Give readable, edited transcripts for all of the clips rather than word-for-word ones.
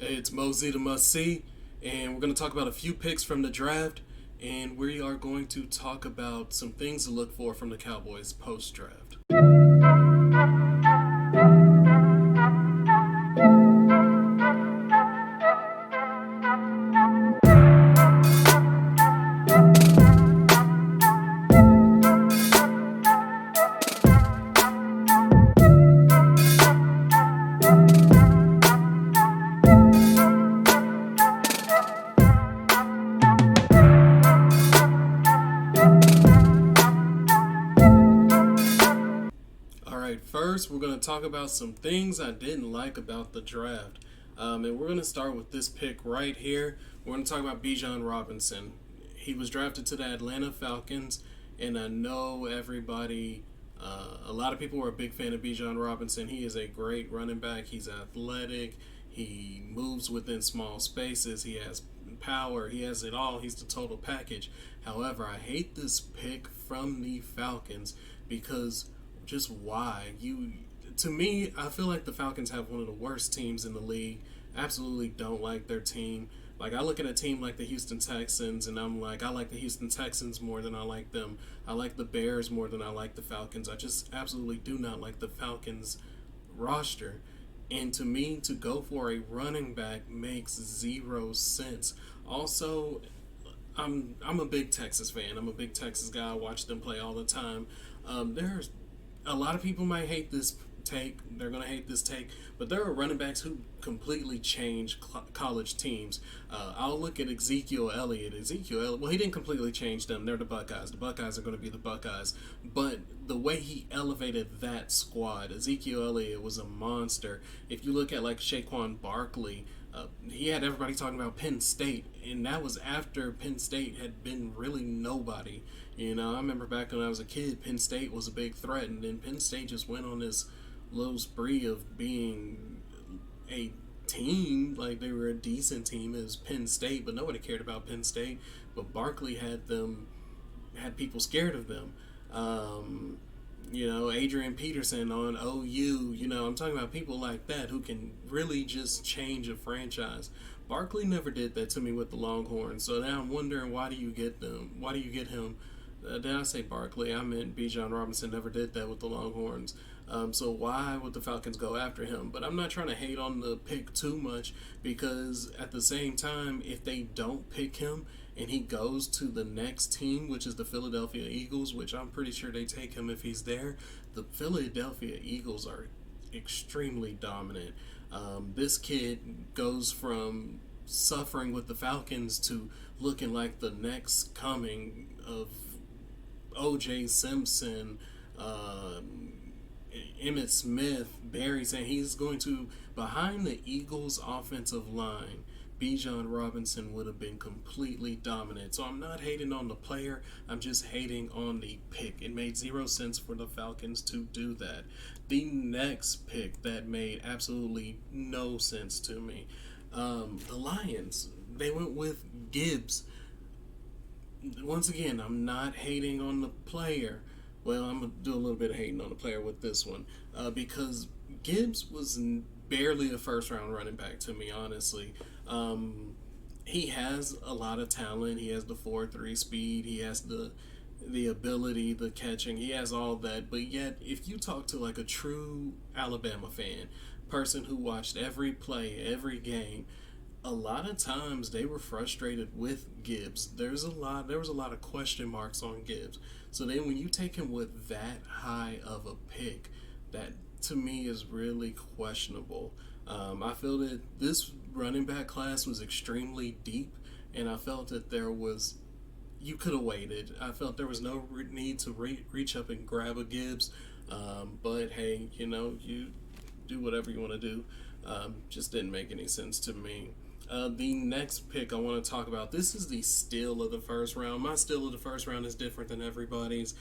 It's Mosey the Must See, and we're going to talk about a few picks from the draft, and we are going to talk about some things to look for from the Cowboys post draft. All right, first, we're going to talk about some things I didn't like about the draft. And we're going to start with this pick right here. We're going to talk about Bijan Robinson. He was drafted to the Atlanta Falcons, and I know a lot of people were a big fan of Bijan Robinson. He is a great running back. He's athletic. He moves within small spaces. He has power. He has it all. He's the total package. However, I hate this pick from the Falcons because just why you to me I feel like the Falcons have one of the worst teams in the league. Absolutely don't like their team. Like, I look at a team like the Houston Texans and I'm like, I like the Houston Texans more than I like them. I like the Bears more than I like the Falcons. I just absolutely do not like the Falcons roster. And to me, to go for a running back makes zero sense. Also, I'm a big Texas fan. I'm a big Texas guy. I watch them play all the time. There's a lot of people might hate this take. They're going to hate this take, but there are running backs who completely change college teams. I'll look at Ezekiel Elliott. Well, he didn't completely change them. They're the Buckeyes. The Buckeyes are going to be the Buckeyes. But the way he elevated that squad, Ezekiel Elliott was a monster. If you look at like Saquon Barkley, he had everybody talking about Penn State, and that was after Penn State had been really nobody. I remember back when I was a kid, Penn State was a big threat, and then Penn State just went on this little spree of being a team. Like, they were a decent team as Penn State, but nobody cared about Penn State. But Barkley had people scared of them. Adrian Peterson on OU. I'm talking about people like that who can really just change a franchise. Barkley never did that to me with the Longhorns. So now I'm wondering, why do you get them? Why do you get him? Did I say Barkley? I meant Bijan Robinson never did that with the Longhorns. So why would the Falcons go after him? But I'm not trying to hate on the pick too much, because at the same time, if they don't pick him and he goes to the next team, which is the Philadelphia Eagles, which I'm pretty sure they take him if he's there, the Philadelphia Eagles are extremely dominant. This kid goes from suffering with the Falcons to looking like the next coming of O.J. Simpson, Emmitt Smith, Barry, saying he's going to, behind the Eagles' offensive line, Bijan Robinson would have been completely dominant. So I'm not hating on the player, I'm just hating on the pick. It made zero sense for the Falcons to do that. The next pick that made absolutely no sense to me, the Lions. They went with Gibbs. Once again, I'm not hating on the player. Well, I'm going to do a little bit of hating on the player with this one, because Gibbs was barely a first round running back to me, honestly. He has a lot of talent. He has the 4.3 speed. He has the ability, the catching. He has all that. But yet, if you talk to like a true Alabama fan, person who watched every play, every game, a lot of times they were frustrated with Gibbs. There was a lot of question marks on Gibbs. So then when you take him with that high of a pick, that to me is really questionable. I feel that this running back class was extremely deep, and I felt that you could have waited. I felt there was no need to reach up and grab a Gibbs. But hey, you do whatever you want to do. Just didn't make any sense to me. The next pick I want to talk about, this is the steal of the first round. My steal of the first round is different than everybody's.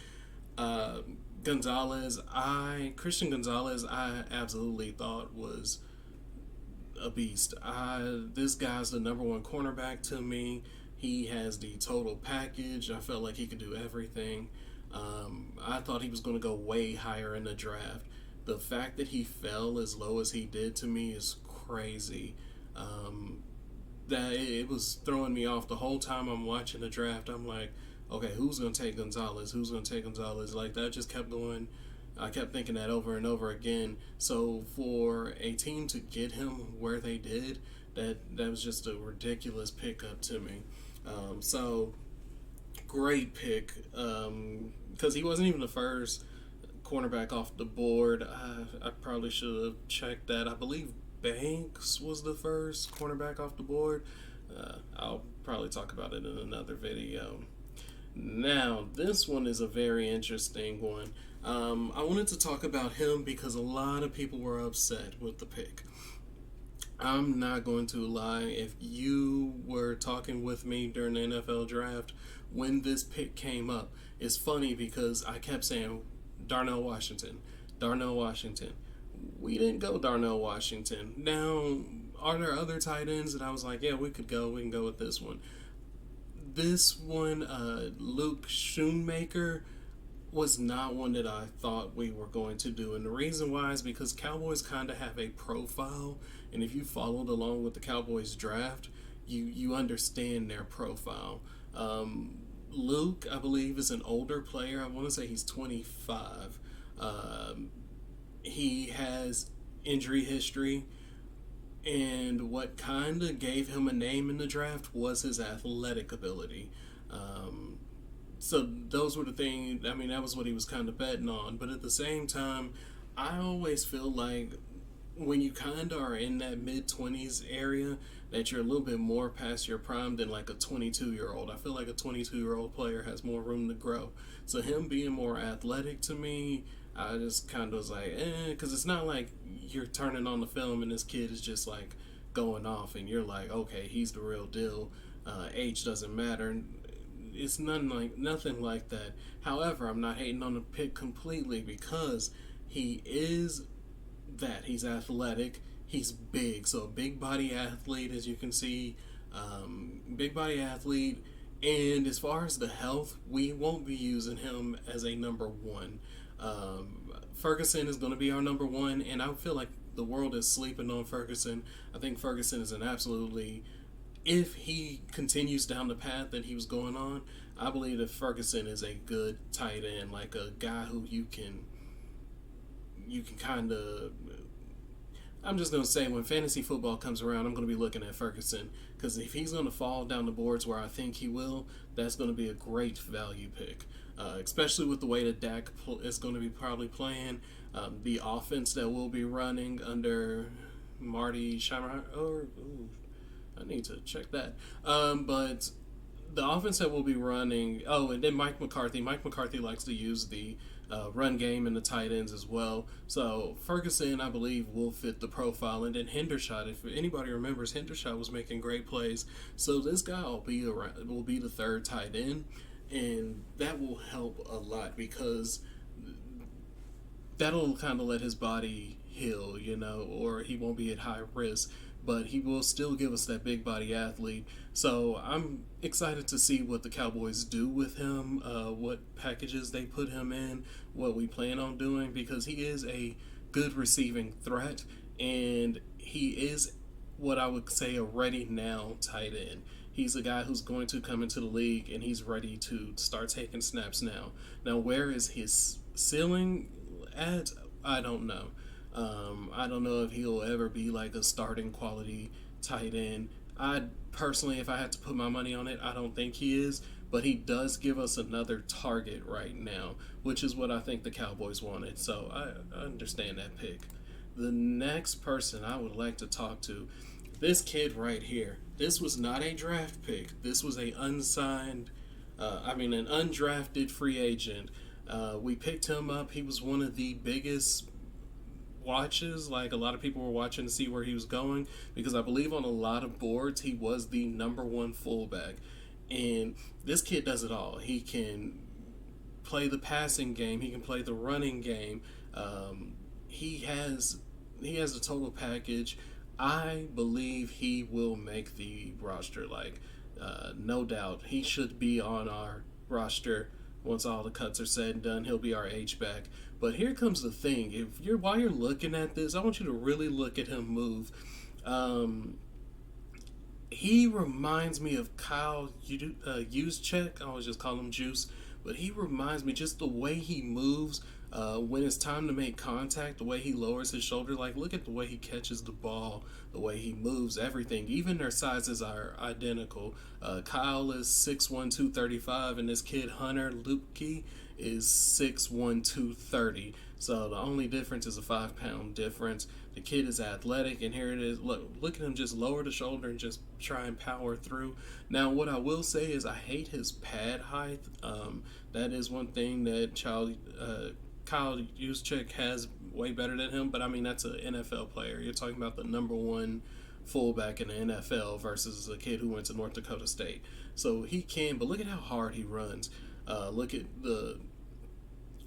Christian Gonzalez, I absolutely thought was a beast. This guy's the number one cornerback to me. He has the total package. I felt like he could do everything. I thought he was going to go way higher in the draft. The fact that he fell as low as he did to me is crazy. Um, that it was throwing me off the whole time I'm watching the draft. I'm like, okay, who's gonna take Gonzalez? Who's gonna take Gonzalez? Like that just kept going. I kept thinking that over and over again. So for a team to get him where they did, that was just a ridiculous pickup to me. So great pick because he wasn't even the first cornerback off the board. I probably should have checked that. I believe Banks was the first cornerback off the board. I'll probably talk about it in another video. Now, this one is a very interesting one. I wanted to talk about him because a lot of people were upset with the pick. I'm not going to lie. If you were talking with me during the NFL draft when this pick came up, it's funny because I kept saying Darnell Washington, Darnell Washington. We didn't go Darnell Washington. Now, are there other tight ends that I was like, yeah, we can go with this one. This one, Luke Schoonmaker, was not one that I thought we were going to do. And the reason why is because Cowboys kind of have a profile. And if you followed along with the Cowboys draft, you understand their profile. Luke, I believe, is an older player. I want to say he's 25. He has injury history. And what kind of gave him a name in the draft was his athletic ability. So those were the things, I mean, that was what he was kind of betting on. But at the same time, I always feel like when you kind of are in that mid-20s area, that you're a little bit more past your prime than like a 22-year-old. I feel like a 22-year-old player has more room to grow. So him being more athletic to me, I just kind of was like, because it's not like you're turning on the film and this kid is just like going off and you're like, okay, he's the real deal. Age doesn't matter. It's nothing like that. However, I'm not hating on the pick completely because he is that. He's athletic. He's big. So a big body athlete, as you can see, big body athlete. And as far as the health, we won't be using him as a number one. Ferguson is going to be our number one, and I feel like the world is sleeping on Ferguson. I think Ferguson is an absolutely, if he continues down the path that he was going on, I believe that Ferguson is a good tight end, like a guy who you can kind of. I'm just going to say when fantasy football comes around, I'm going to be looking at Ferguson because if he's going to fall down the boards where I think he will, that's going to be a great value pick. Especially with the way that Dak is going to be probably playing, the offense that we'll be running under Marty Scheimer. I need to check that. But the offense that we'll be running. Oh, and then Mike McCarthy. Mike McCarthy likes to use the run game and the tight ends as well. So Ferguson, I believe, will fit the profile. And then Hendershot, if anybody remembers, Hendershot was making great plays. So this guy will be the third tight end. And that will help a lot because that'll kind of let his body heal, or he won't be at high risk, but he will still give us that big body athlete. So I'm excited to see what the Cowboys do with him, what packages they put him in, what we plan on doing, because he is a good receiving threat, and he is what I would say a ready now tight end. He's a guy who's going to come into the league and he's ready to start taking snaps now. Now, where is his ceiling at? I don't know. I don't know if he'll ever be like a starting quality tight end. I personally, if I had to put my money on it, I don't think he is. But he does give us another target right now, which is what I think the Cowboys wanted. So I understand that pick. The next person I would like to talk to, this kid right here. This was not a draft pick. This was an undrafted free agent. We picked him up. He was one of the biggest watches. Like, a lot of people were watching to see where he was going because I believe on a lot of boards he was the number one fullback. And this kid does it all. He can play the passing game. He can play the running game. He has the total package. I believe he will make the roster. No doubt. He should be on our roster once all the cuts are said and done. He'll be our H-back. But here comes the thing. While you're looking at this, I want you to really look at him move. he reminds me of Kyle Juszczyk. I always just call him Juice, but he reminds me just the way he moves. When it's time to make contact, the way he lowers his shoulder, like look at the way he catches the ball, the way he moves, everything. Even their sizes are identical. Kyle is 6'1", 235, and this kid Hunter Lupke is 6'1", 230. So the only difference is a 5 pound difference. The kid is athletic, and here it is. Look at him just lower the shoulder and just try and power through. Now, what I will say is I hate his pad height. That is one thing that Kyle Juszczyk has way better than him. But I mean, that's an NFL player. You're talking about the number one fullback in the NFL versus a kid who went to North Dakota State. So he can, but look at how hard he runs. Look at the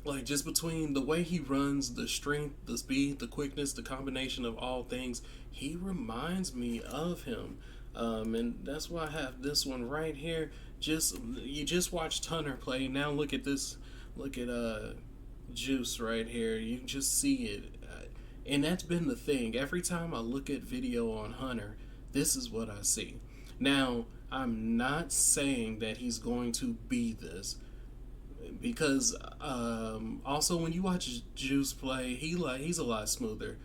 like just between the way he runs, the strength, the speed, the quickness, the combination of all things, he reminds me of him. And that's why I have this one right here. You just watched Hunter play. Now look at this. Look at Juice right here. You can just see it. And that's been the thing. Every time I look at video on Hunter, this is what I see. Now, I'm not saying that he's going to be this, because also when you watch Juice play, he's a lot smoother.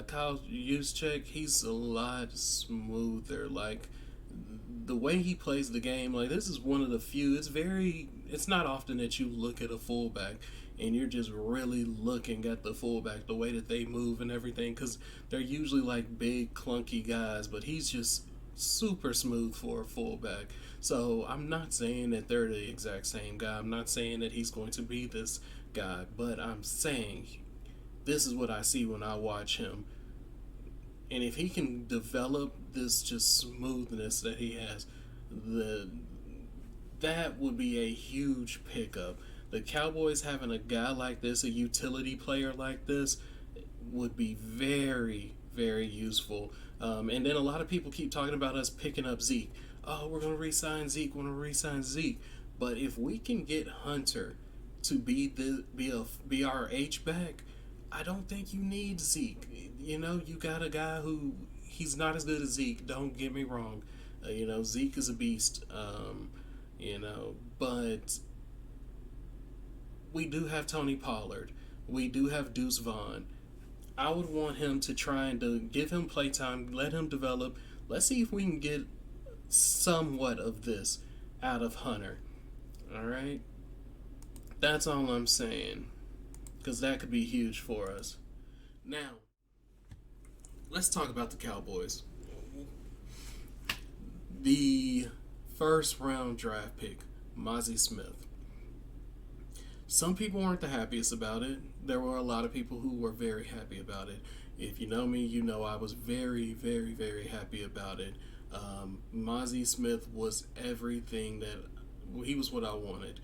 Kyle Juszczyk, he's a lot smoother. Like the way he plays the game, like this is one of the few. It's not often that you look at a fullback and you're just really looking at the fullback, the way that they move and everything, because they're usually like big clunky guys, but he's just super smooth for a fullback. So I'm not saying that they're the exact same guy. I'm not saying that he's going to be this guy, but I'm saying this is what I see when I watch him. And if he can develop this just smoothness that he has, that would be a huge pickup. The Cowboys having a guy like this, a utility player like this, would be very, very useful. And then a lot of people keep talking about us picking up Zeke. Oh, we're going to re-sign Zeke. We're going to re-sign Zeke. But if we can get Hunter to be our H back, I don't think you need Zeke. You know, you got a guy who he's not as good as Zeke. Don't get me wrong. Zeke is a beast. But we do have Tony Pollard. We do have Deuce Vaughn. I would want him to try and give him playtime, let him develop. Let's see if we can get somewhat of this out of Hunter. All right? That's all I'm saying, because that could be huge for us. Now, let's talk about the Cowboys. The first round draft pick, Mozzie Smith. Some people weren't the happiest about it. There were a lot of people who were very happy about it. If you know me, you know I was very, very, very happy about it. Mozzie Smith was everything he was what I wanted.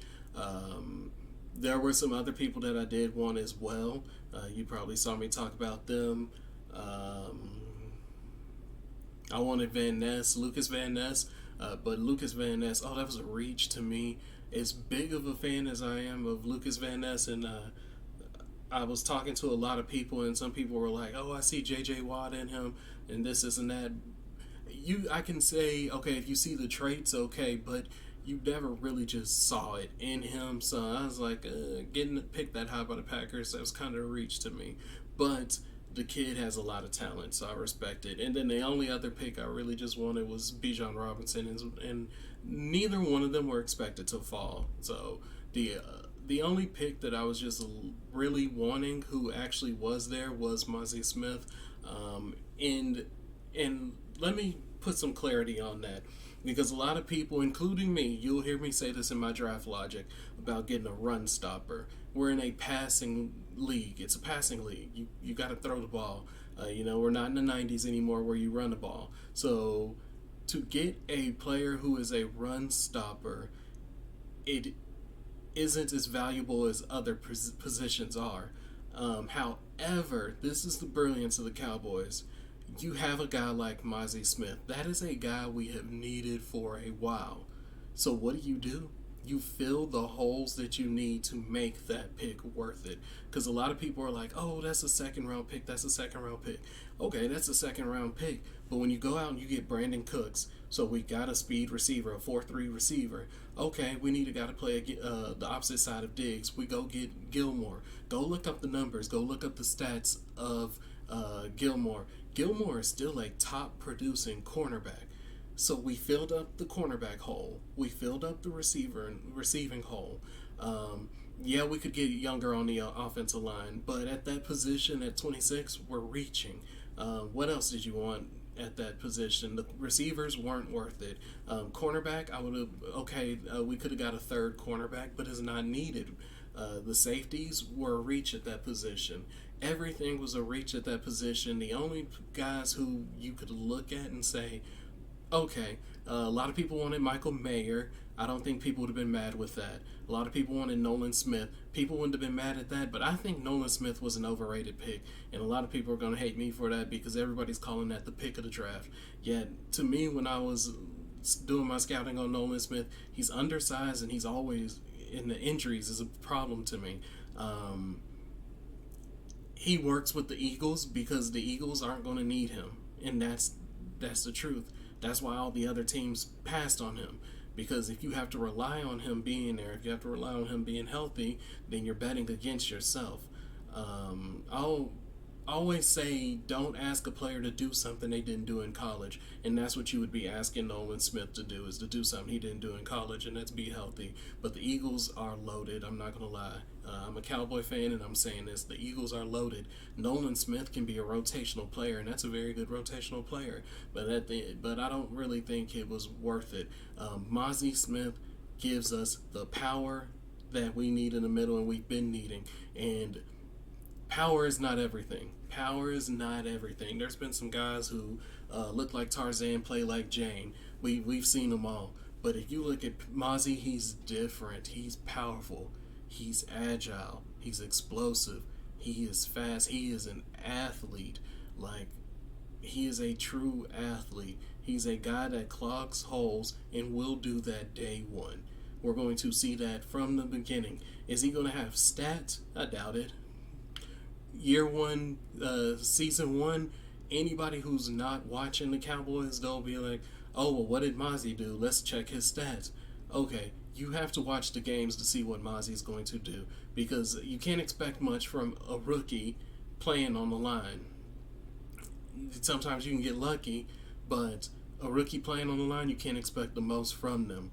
There were some other people that I did want as well. You probably saw me talk about them. I wanted Lucas Van Ness, but Lucas Van Ness, that was a reach to me. As big of a fan as I am of Lucas Van Ness, and I was talking to a lot of people, and some people were like, "Oh, I see J.J. Watt in him, and this and that." I can say, okay, if you see the traits, okay, but you never really just saw it in him. So I was like, getting picked that high by the Packers, that was kind of a reach to me. But the kid has a lot of talent, so I respect it. And then the only other pick I really just wanted was Bijan Robinson, and neither one of them were expected to fall. So the only pick that I was just really wanting, who actually was there, was Mozzie Smith. And let me put some clarity on that, because a lot of people, including me, you'll hear me say this in my draft logic about getting a run stopper. We're in a passing league. It's a passing league. You got to throw the ball. We're not in the 90s anymore where you run the ball. So to get a player who is a run stopper, it isn't as valuable as other positions are. However, this is the brilliance of the Cowboys. You have a guy like Mozzie Smith. That is a guy we have needed for a while. So what do? you fill the holes that you need to make that pick worth it. Because a lot of people are like, oh, that's a second round pick. That's a second round pick. Okay, that's a second round pick. But when you go out and you get Brandon Cooks, so we got a speed receiver, a 4-3 receiver. Okay, we need a guy to play the opposite side of Diggs. We go get Gilmore. Go look up the numbers. Go look up the stats of Gilmore. Gilmore is still a top producing cornerback. So we filled up the cornerback hole. We filled up the receiving hole. Yeah, we could get younger on the offensive line, but at that position at 26, we're reaching. What else did you want at that position? The receivers weren't worth it. Cornerback, I would have we could have got a third cornerback, but it's not needed. The safeties were a reach at that position. Everything was a reach at that position. The only guys who you could look at and say, okay, a lot of people wanted Michael Mayer. I don't think people would have been mad with that. A lot of people wanted Nolan Smith. People wouldn't have been mad at that, but I think Nolan Smith was an overrated pick, and a lot of people are going to hate me for that because everybody's calling that the pick of the draft. Yet, to me, when I was doing my scouting on Nolan Smith, he's undersized and he's always in the injuries is a problem to me. He works with the Eagles because the Eagles aren't going to need him, and that's the truth. That's why all the other teams passed on him. Because if you have to rely on him being there, if you have to rely on him being healthy, then you're betting against yourself. I'll always say don't ask a player to do something they didn't do in college, and that's what you would be asking Nolan Smith to do, is to do something he didn't do in college, and that's be healthy. But the Eagles are loaded. I'm not gonna lie. I'm a Cowboy fan, and I'm saying this: the Eagles are loaded. Nolan Smith can be a rotational player, and that's a very good rotational player. But I don't really think it was worth it. Mozzie Smith gives us the power that we need in the middle, and we've been needing. And power is not everything. Power is not everything. There's been some guys who look like Tarzan, play like Jane. We've seen them all. But if you look at Mozzie, he's different. He's powerful. He's agile. He's explosive. He is fast. He is an athlete. Like, he is a true athlete. He's a guy that clogs holes and will do that day one. We're going to see that from the beginning. Is he going to have stats? I doubt it. Year one, season one, anybody who's not watching the Cowboys, they'll be like, oh, well, what did Mozzie do? Let's check his stats. Okay, you have to watch the games to see what Mozzie's going to do, because you can't expect much from a rookie playing on the line. Sometimes you can get lucky, but a rookie playing on the line, you can't expect the most from them.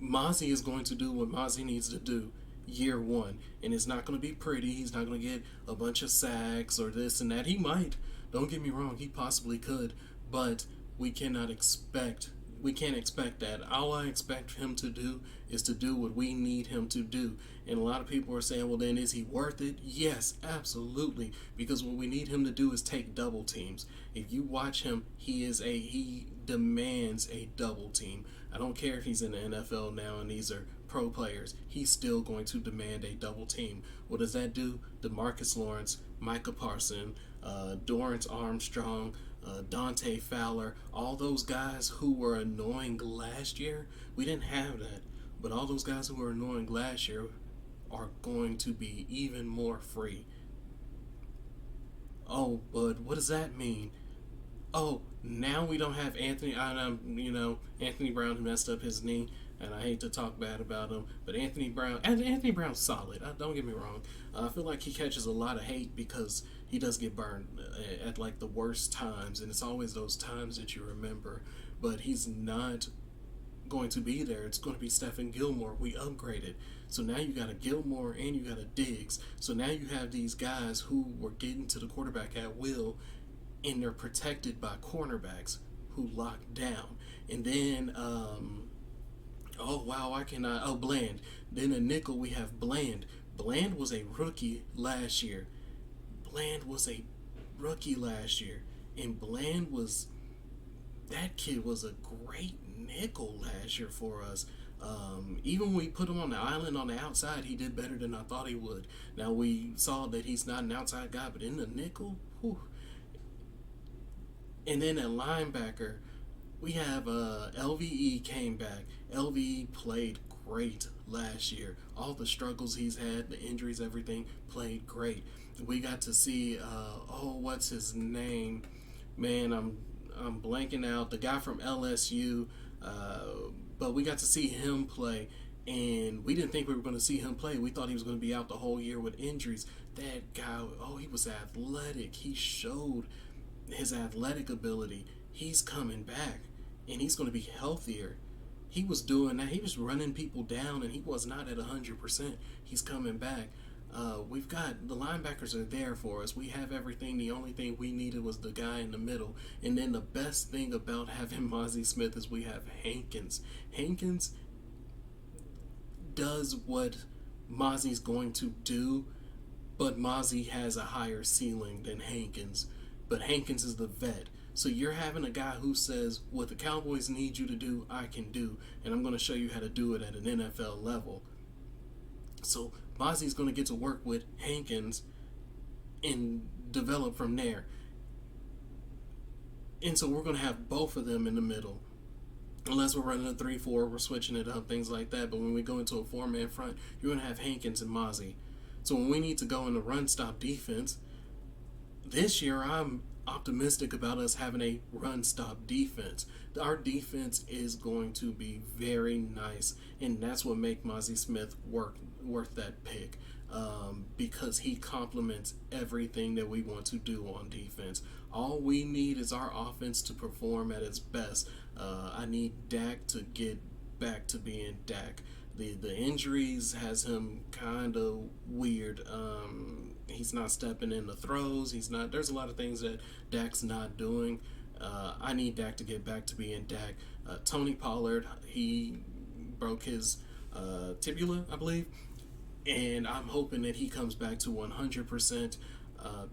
Mozzie is going to do what Mozzie needs to do year one, and it's not going to be pretty. He's not going to get a bunch of sacks or this and that. He might, don't get me wrong, he possibly could, but we can't expect that. All I expect him to do is to do what we need him to do. And a lot of people are saying, well, then is he worth it? Yes, absolutely, because what we need him to do is take double teams. If you watch him, he demands a double team. I don't care if he's in the NFL now and these are pro players. He's still going to demand a double team. What does that do? DeMarcus Lawrence, Micah Parson, Dorrance Armstrong, Dante Fowler, all those guys who were annoying last year, we didn't have that. But all those guys who were annoying last year are going to be even more free. Oh, but what does that mean? Oh, now we don't have Anthony. Anthony Brown messed up his knee, and I hate to talk bad about him, but Anthony Brown's solid. Don't get me wrong. I feel like he catches a lot of hate because he does get burned at like the worst times, and it's always those times that you remember. But he's not going to be there. It's going to be Stephen Gilmore. We upgraded. So now you got a Gilmore and you got a Diggs. So now you have these guys who were getting to the quarterback at will, and they're protected by cornerbacks who lock down. And then, Bland. Then a nickel, we have Bland. Bland was a rookie last year. And that kid was a great nickel last year for us. Even when we put him on the island on the outside, he did better than I thought he would. Now we saw that he's not an outside guy, but in the nickel, whew. And then at linebacker, we have LVE came back. LVE played great last year. All the struggles he's had, the injuries, everything, played great. We got to see, what's his name? Man, I'm blanking out. The guy from LSU, but we got to see him play, and we didn't think we were going to see him play. We thought he was going to be out the whole year with injuries. That guy, he was athletic. He showed his athletic ability. He's coming back, and he's going to be healthier. He was doing that. He was running people down, and he was not at 100%. He's coming back. We've got the linebackers are there for us. We have everything. The only thing we needed was the guy in the middle. And then the best thing about having Mozzie Smith is we have Hankins. Hankins does what Mozzie's going to do, but Mozzie has a higher ceiling than Hankins. But Hankins is the vet. So you're having a guy who says, what the Cowboys need you to do, I can do. And I'm going to show you how to do it at an NFL level. So Mozzie's going to get to work with Hankins and develop from there. And so we're going to have both of them in the middle. Unless we're running a 3-4, we're switching it up, things like that. But when we go into a 4-man front, you're going to have Hankins and Mozzie. So when we need to go in the run-stop defense, this year I'm optimistic about us having a run-stop defense. Our defense is going to be very nice, and that's what makes Mozzie Smith worth that pick, because he complements everything that we want to do on defense. All we need is our offense to perform at its best. I need Dak to get back to being Dak. The injuries has him kind of weird. He's not stepping in the throws. There's a lot of things that Dak's not doing. I need Dak to get back to being Dak. Tony Pollard, he broke his tibula, I believe, and I'm hoping that he comes back to 100%,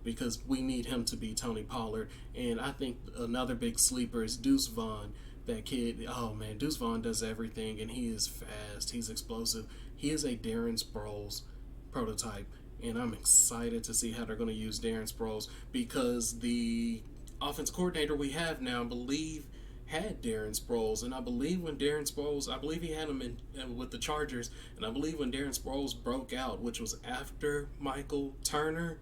because we need him to be Tony Pollard. And I think another big sleeper is Deuce Vaughn. That kid, oh man, Deuce Vaughn does everything, and he is fast. He's explosive. He is a Darren Sproles prototype, and I'm excited to see how they're going to use Darren Sproles, because the offense coordinator we have now, I believe, had Darren Sproles, and I believe when Darren Sproles, I believe he had him in with the Chargers, and I believe when Darren Sproles broke out, which was after Michael Turner,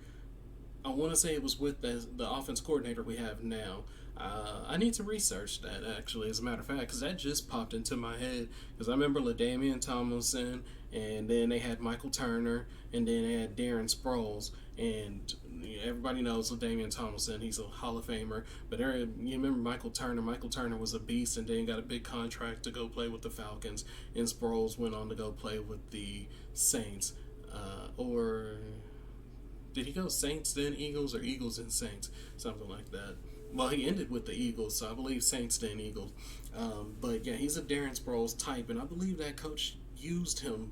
I want to say it was with the offense coordinator we have now. I need to research that, actually, as a matter of fact, because that just popped into my head. Because I remember LaDainian Tomlinson, and then they had Michael Turner, and then they had Darren Sproles. And everybody knows LaDainian Tomlinson, he's a Hall of Famer. But you remember Michael Turner. Michael Turner was a beast, and then got a big contract to go play with the Falcons. And Sproles went on to go play with the Saints. Or did he go Saints then Eagles, or Eagles and Saints? Something like that. Well, he ended with the Eagles, so I believe Saints then Eagles. But yeah, he's a Darren Sproles type, and I believe that coach used him.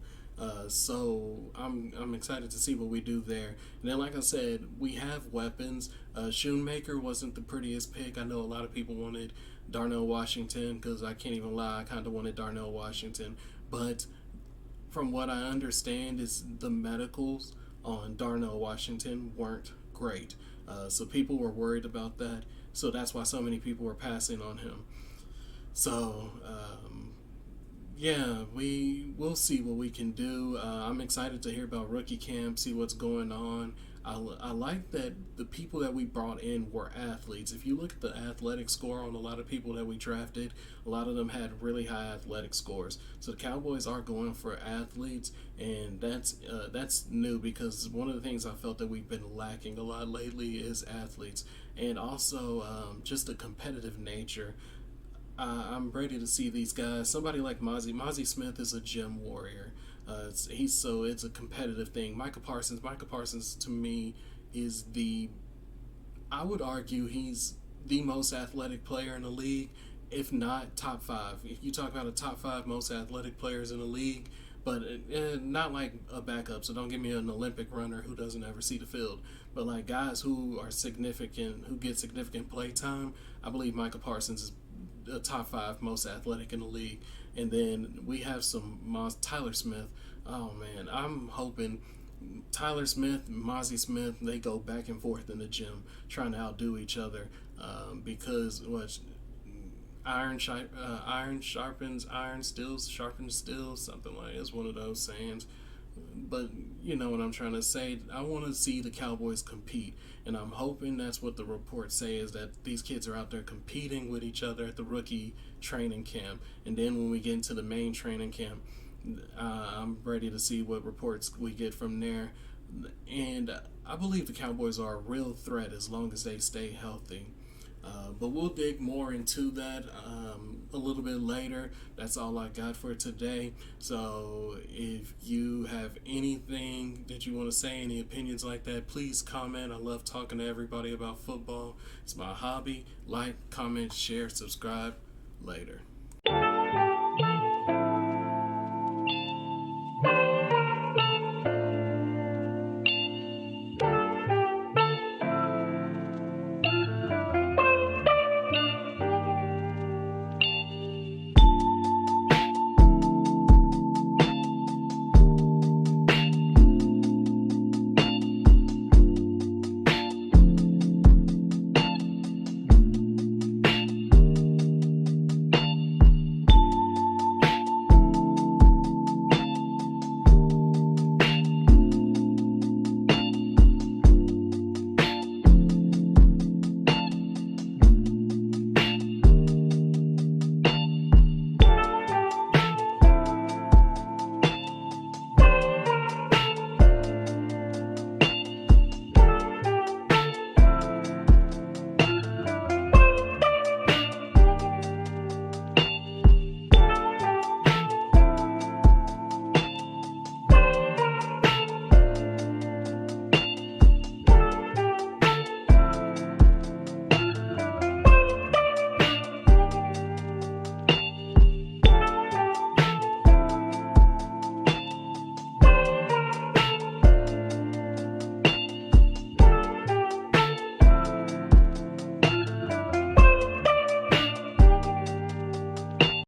So I'm excited to see what we do there. And then, like I said, we have weapons. Shoemaker wasn't the prettiest pick. I know a lot of people wanted Darnell Washington, because I can't even lie, I kind of wanted Darnell Washington. But from what I understand, is the medicals on Darnell Washington weren't great. So people were worried about that. So that's why so many people were passing on him. So, yeah, we'll see what we can do. I'm excited to hear about rookie camp, see what's going on. I like that the people that we brought in were athletes. If you look at the athletic score on a lot of people that we drafted, a lot of them had really high athletic scores. So the Cowboys are going for athletes, and that's new, because one of the things I felt that we've been lacking a lot lately is athletes, and also just a competitive nature. I'm ready to see these guys. Somebody like Mozzie Smith is a gym warrior. It's a competitive thing. Micah Parsons to me is I would argue he's the most athletic player in the league, if not top 5. If you talk about a top 5 most athletic players in the league, but not like a backup, so don't give me an Olympic runner who doesn't ever see the field, but like guys who are significant, who get significant play time. I believe Micah Parsons is the top 5 most athletic in the league. And then we have Tyler Smith. Oh man, I'm hoping Tyler Smith, Mozzie Smith, they go back and forth in the gym trying to outdo each other, because iron sharpens iron, steel sharpens steel, something like it's one of those sayings. But you know what I'm trying to say. I want to see the Cowboys compete, and I'm hoping that's what the reports say is that these kids are out there competing with each other at the rookie training camp, and then when we get into the main training camp, I'm ready to see what reports we get from there. And I believe the Cowboys are a real threat as long as they stay healthy. But we'll dig more into that a little bit later. That's all I got for today. So if you have anything that you want to say, any opinions like that, please comment. I love talking to everybody about football. It's my hobby. Like, comment, share, subscribe. Later.